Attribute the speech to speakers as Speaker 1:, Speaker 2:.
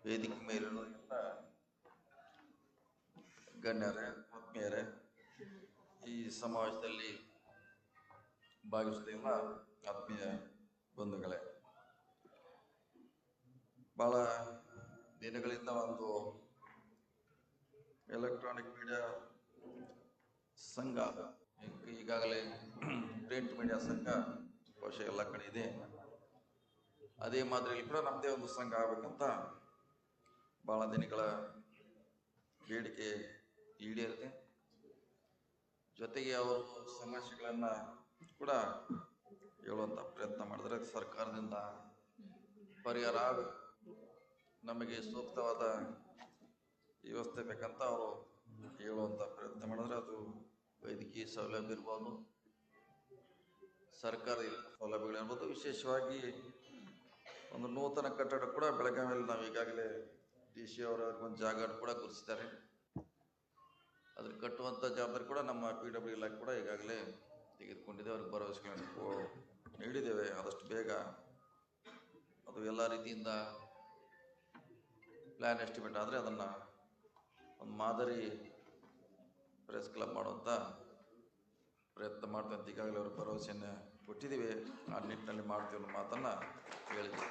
Speaker 1: ವೇದಿಕೆ ಮೇಲಿರುವ ಎಲ್ಲ ಗಣ್ಯರೇ, ಆತ್ಮೀಯರೇ, ಈ ಸಮಾವೇಶದಲ್ಲಿ ಭಾಗವಹಿಸುತ್ತಿರುವ ಆತ್ಮೀಯ ಬಂಧುಗಳೇ, ಬಹಳ ದಿನಗಳಿಂದ ಒಂದು ಎಲೆಕ್ಟ್ರಾನಿಕ್ ಮೀಡಿಯಾ ಸಂಘ, ಈಗಾಗಲೇ ಪ್ರಿಂಟ್ ಮೀಡಿಯಾ ಸಂಘ ಬಹುಶಃ ಎಲ್ಲ ಕಡೆ ಇದೆ. ಅದೇ ಮಾದರಿಯಲ್ಲಿ ಕೂಡ ನಮ್ಮದೇ ಒಂದು ಸಂಘ ಆಗ್ಬೇಕಂತ ಬಹಳ ದಿನಗಳ ಬೇಡಿಕೆ ಈಡೇರಿದೆ. ಜೊತೆಗೆ ಅವರು ಸಮಸ್ಯೆಗಳನ್ನ ಕೂಡ ಹೇಳುವಂತ ಪ್ರಯತ್ನ ಮಾಡಿದ್ರೆ ಸರ್ಕಾರದಿಂದ ಪರಿಹಾರ ಆಗಬೇಕು, ನಮಗೆ ಸೂಕ್ತವಾದ ವ್ಯವಸ್ಥೆ ಬೇಕಂತ ಅವರು ಹೇಳುವಂತ ಪ್ರಯತ್ನ ಮಾಡಿದ್ರೆ ಅದು ವೈದ್ಯಕೀಯ ಸೌಲಭ್ಯ ಇರ್ಬೋದು, ಸರ್ಕಾರಿ ಸೌಲಭ್ಯಗಳಿರ್ಬೋದು. ವಿಶೇಷವಾಗಿ ಒಂದು ನೂತನ ಕಟ್ಟಡ ಕೂಡ ಬೆಳಗಾವಿಯಲ್ಲಿ ನಾವು ಈಗಾಗಲೇ DC ಅವರ ಒಂದು ಜಾಗ ಕೂಡ ಗುರುತಿಸಿದ್ದಾರೆ. ಅದ್ರ ಕಟ್ಟುವಂತ ಜವಾಬ್ದಾರಿ ಕೂಡ ನಮ್ಮ PW ಇಲಾಖೆ ಕೂಡ ಈಗಾಗಲೇ ತೆಗೆದುಕೊಂಡಿದೆ. ಅವ್ರಿಗೆ ಭರವಸೆಗಳನ್ನು ನೀಡಿದ್ದೇವೆ. ಆದಷ್ಟು ಬೇಗ ಅದು ಎಲ್ಲ ರೀತಿಯಿಂದ ಪ್ಲಾನ್ ಎಸ್ಟಿಮೇಟ್ ಆದರೆ ಅದನ್ನ ಒಂದು ಮಾದರಿ ಪ್ರೆಸ್ ಕ್ಲಬ್ ಮಾಡುವಂತ ಪ್ರಯತ್ನ ಮಾಡ್ತಂತ ಈಗಾಗಲೇ ಅವರು ಭರವಸೆಯನ್ನು ಕೊಟ್ಟಿದ್ದೀವಿ. ಆ ನಿಟ್ಟಿನಲ್ಲಿ ಮಾಡ್ತೀವಿ ಅನ್ನೋ ಮಾತನ್ನ ಹೇಳಿದ್ವಿ.